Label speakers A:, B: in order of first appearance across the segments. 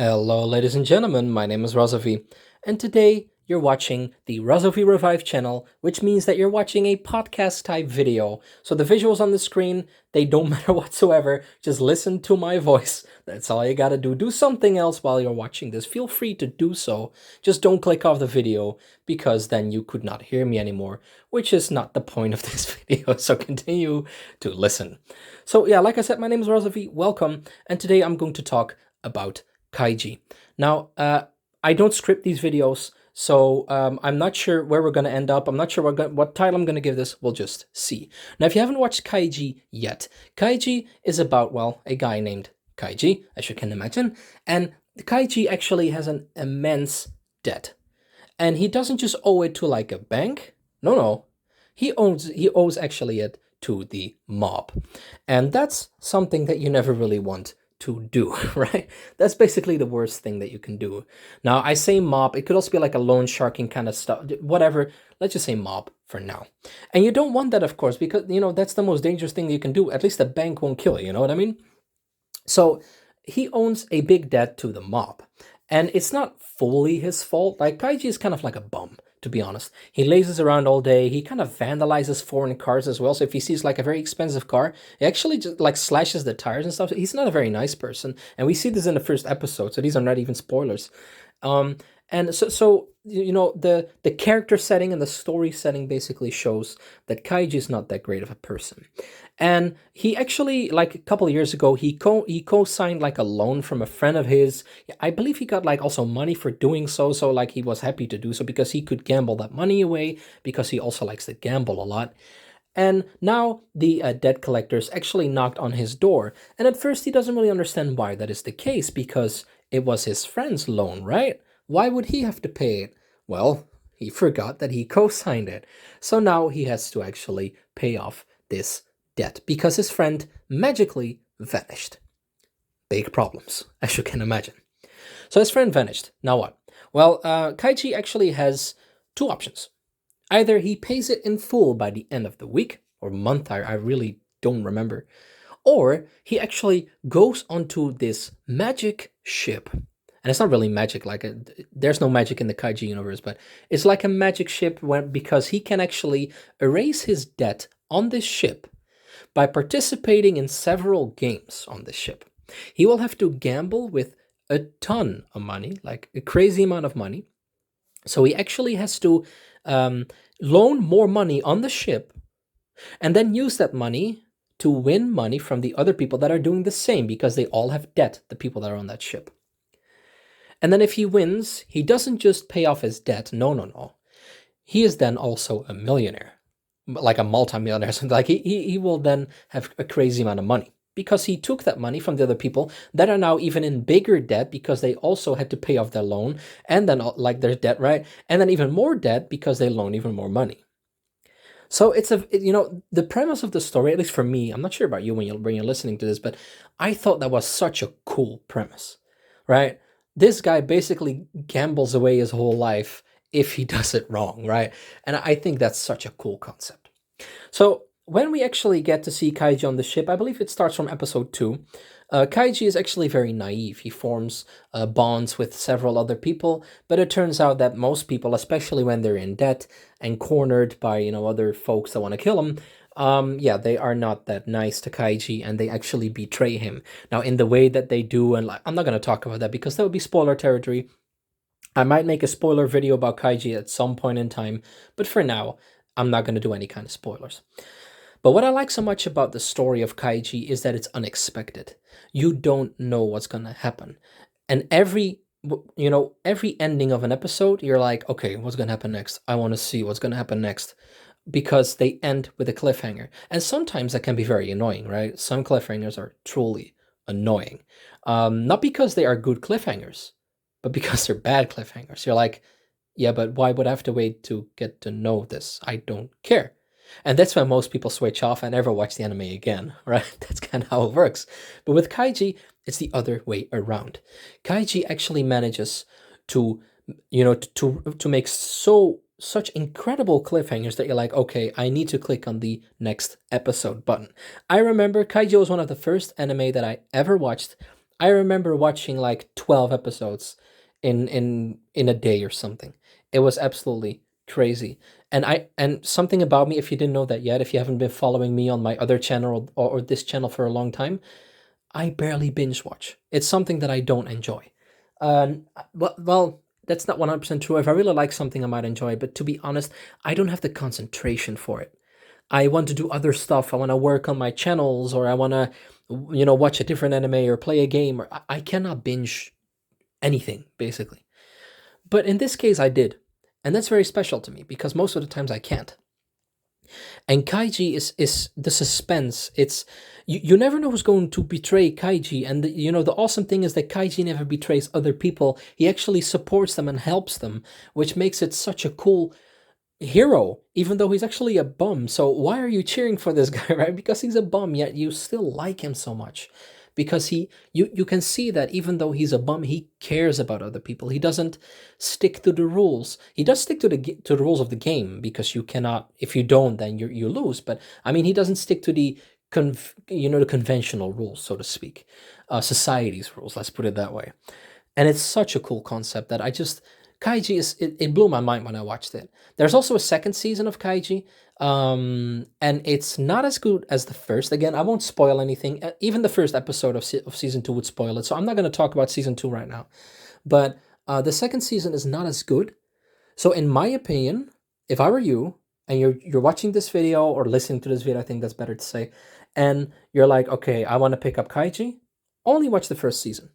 A: Hello, ladies and gentlemen, my name is Razovy, and today you're watching the Razovy Revive channel, which means that you're watching a podcast type video. So the visuals on the screen, they don't matter whatsoever. Just listen to my voice. That's all you gotta do. Do something else while you're watching this. Feel free to do so. Just don't click off the video because then you could not hear me anymore, which is not the point of this video. So continue to listen. So yeah, like I said, my name is Razovy. Welcome, and today I'm going to talk about Kaiji. Now, I don't script these videos, so I'm not sure where we're going to end up. I'm not sure what title I'm going to give this. We'll just see. Now, if you haven't watched Kaiji yet, Kaiji is about, well, a guy named Kaiji, as you can imagine, and Kaiji actually has an immense debt. And he doesn't just owe it to like a bank. No. He owes actually it to the mob. And that's something that you never really want to do, right? That's basically the worst thing that you can do. Now, I say mob, it could also be like a loan sharking kind of stuff, whatever. Let's just say mob for now. And you don't want that, of course, because, that's the most dangerous thing you can do. At least the bank won't kill you know what I mean? So he owns a big debt to the mob. And it's not fully his fault. Like, Kaiji is kind of like a bum, to be honest. He lazes around all day. He kind of vandalizes foreign cars as well. So if he sees like a very expensive car, he actually just like slashes the tires and stuff. He's not a very nice person. And we see this in the first episode. So these are not even spoilers. Um, and so the character setting and the story setting basically shows that Kaiji is not that great of a person. And he actually, like a couple of years ago, he co-signed like a loan from a friend of his. I believe he got like also money for doing so. So like he was happy to do so because he could gamble that money away because he also likes to gamble a lot. And now the debt collectors actually knocked on his door. And at first he doesn't really understand why that is the case because it was his friend's loan, right? Why would he have to pay it? Well, he forgot that he co-signed it. So now he has to actually pay off this debt because his friend magically vanished. Big problems, as you can imagine. So his friend vanished. Now what? Well, Kaiji actually has two options. Either he pays it in full by the end of the week or month, I really don't remember, or he actually goes onto this magic ship. And it's not really magic, there's no magic in the Kaiji universe, but it's like a magic ship because he can actually erase his debt on this ship by participating in several games on this ship. He will have to gamble with a ton of money, like a crazy amount of money. So he actually has to loan more money on the ship and then use that money to win money from the other people that are doing the same because they all have debt, the people that are on that ship. And then if he wins, he doesn't just pay off his debt. No. He is then also a millionaire, like a multimillionaire. So like he will then have a crazy amount of money because he took that money from the other people that are now even in bigger debt because they also had to pay off their loan and then like their debt, right? And then even more debt because they loan even more money. So it's the premise of the story, at least for me, I'm not sure about you when you're listening to this, but I thought that was such a cool premise, right? This guy basically gambles away his whole life if he does it wrong, right? And I think that's such a cool concept. So when we actually get to see Kaiji on the ship, I believe it starts from episode 2. Kaiji is actually very naive. He forms bonds with several other people, but it turns out that most people, especially when they're in debt and cornered by other folks that want to kill him, they are not that nice to Kaiji, and they actually betray him. Now, in the way that they do, and I'm not going to talk about that because that would be spoiler territory. I might make a spoiler video about Kaiji at some point in time, but for now, I'm not going to do any kind of spoilers. But what I like so much about the story of Kaiji is that it's unexpected. You don't know what's going to happen. And every ending of an episode, you're like, okay, what's going to happen next? I want to see what's going to happen next. Because they end with a cliffhanger. And sometimes that can be very annoying, right? Some cliffhangers are truly annoying. Not because they are good cliffhangers, but because they're bad cliffhangers. You're like, yeah, but why would I have to wait to get to know this? I don't care. And that's why most people switch off and never watch the anime again, right? That's kind of how it works. But with Kaiji, it's the other way around. Kaiji actually manages to, to make such incredible cliffhangers that you're like, okay, I need to click on the next episode button. I remember Kaiji was one of the first anime that I ever watched. I remember watching like 12 episodes in a day or something. It was absolutely crazy. And something about me, if you didn't know that yet, if you haven't been following me on my other channel or this channel for a long time, I barely binge watch. It's something that I don't enjoy. Well, that's not 100% true. If I really like something, I might enjoy it. But to be honest, I don't have the concentration for it. I want to do other stuff. I want to work on my channels, or I want to, watch a different anime or play a game. Or I cannot binge anything, basically. But in this case, I did. And that's very special to me because most of the times I can't. And Kaiji is the suspense. It's you never know who's going to betray Kaiji, and the awesome thing is that Kaiji never betrays other people. He actually supports them and helps them, which makes it such a cool hero, even though he's actually a bum. So why are you cheering for this guy, right? Because he's a bum, yet you still like him so much. Because you can see that even though he's a bum, he cares about other people. He doesn't stick to the rules. He does stick to the rules of the game, because you cannot, if you don't, then you lose. But I mean, he doesn't stick to the the conventional rules, so to speak, society's rules. Let's put it that way. And it's such a cool concept that Kaiji it blew my mind when I watched it. There's also a second season of Kaiji, and it's not as good as the first. Again, I won't spoil anything. Even the first episode of season 2 would spoil it, so I'm not going to talk about season 2 right now. But the second season is not as good. So in my opinion, if I were you and you're watching this video or listening to this video, I think that's better to say, and you're like, okay, I want to pick up Kaiji, only watch the first season.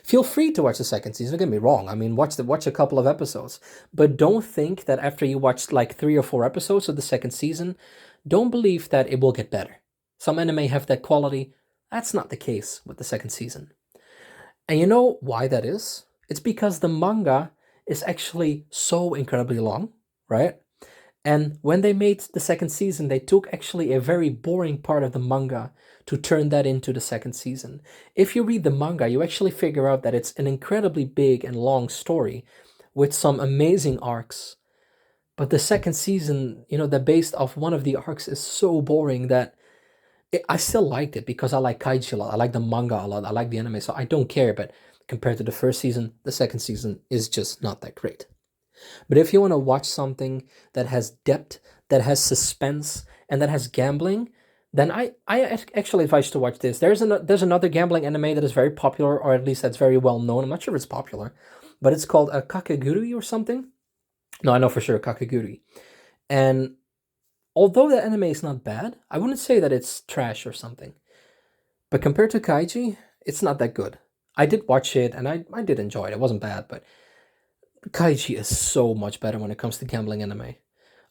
A: Feel free to watch the second season. Don't get me wrong. I mean, watch a couple of episodes, but don't think that after you watch like 3 or 4 episodes of the second season, don't believe that it will get better. Some anime have that quality. That's not the case with the second season. And you know why that is? It's because the manga is actually so incredibly long, right? And when they made the second season, they took actually a very boring part of the manga to turn that into the second season. If you read the manga, you actually figure out that it's an incredibly big and long story with some amazing arcs. But the second season, the based off one of the arcs is so boring that I still liked it because I like Kaiji a lot. I like the manga a lot. I like the anime, so I don't care. But compared to the first season, the second season is just not that great. But if you want to watch something that has depth, that has suspense, and that has gambling, then I actually advise you to watch this. There's another gambling anime that is very popular, or at least that's very well known. I'm not sure if it's popular, but it's called a Kakegurui or something. No, I know for sure Kakegurui. And although the anime is not bad, I wouldn't say that it's trash or something. But compared to Kaiji, it's not that good. I did watch it and I did enjoy it. It wasn't bad, but Kaiji is so much better when it comes to gambling anime.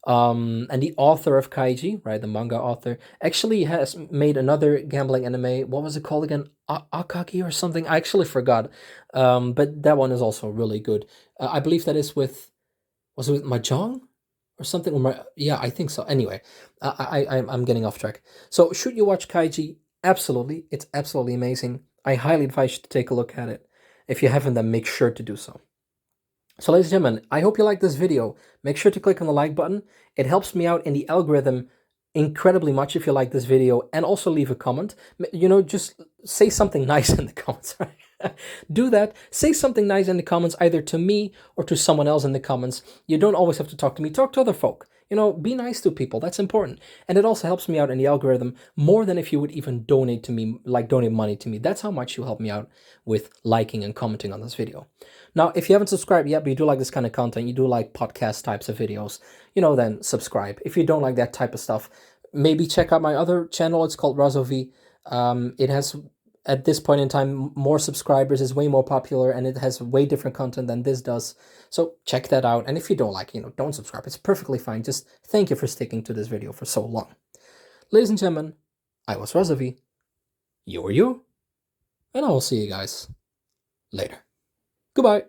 A: And the author of Kaiji, right, the manga author, actually has made another gambling anime. What was it called again? Akagi or something? I actually forgot. But that one is also really good. I believe that is was it with Mahjong or something? Yeah, I think so. Anyway, I'm getting off track. So should you watch Kaiji? Absolutely, it's absolutely amazing. I highly advise you to take a look at it. If you haven't, then make sure to do so. So ladies and gentlemen, I hope you like this video. Make sure to click on the like button. It helps me out in the algorithm incredibly much if you like this video, and also leave a comment. Just say something nice in the comments. Right? Do that. Say something nice in the comments, either to me or to someone else in the comments. You don't always have to talk to me. Talk to other folk. Be nice to people. That's important. And it also helps me out in the algorithm more than if you would even donate to me, like donate money to me. That's how much you help me out with liking and commenting on this video. Now, if you haven't subscribed yet, but you do like this kind of content, you do like podcast types of videos, then subscribe. If you don't like that type of stuff, maybe check out my other channel. It's called Razovy. It has, at this point in time, more subscribers, is way more popular, and it has way different content than this does. So check that out. And if you don't like, don't subscribe. It's perfectly fine. Just thank you for sticking to this video for so long. Ladies and gentlemen, I was Razovy. You were you. And I will see you guys later. Goodbye.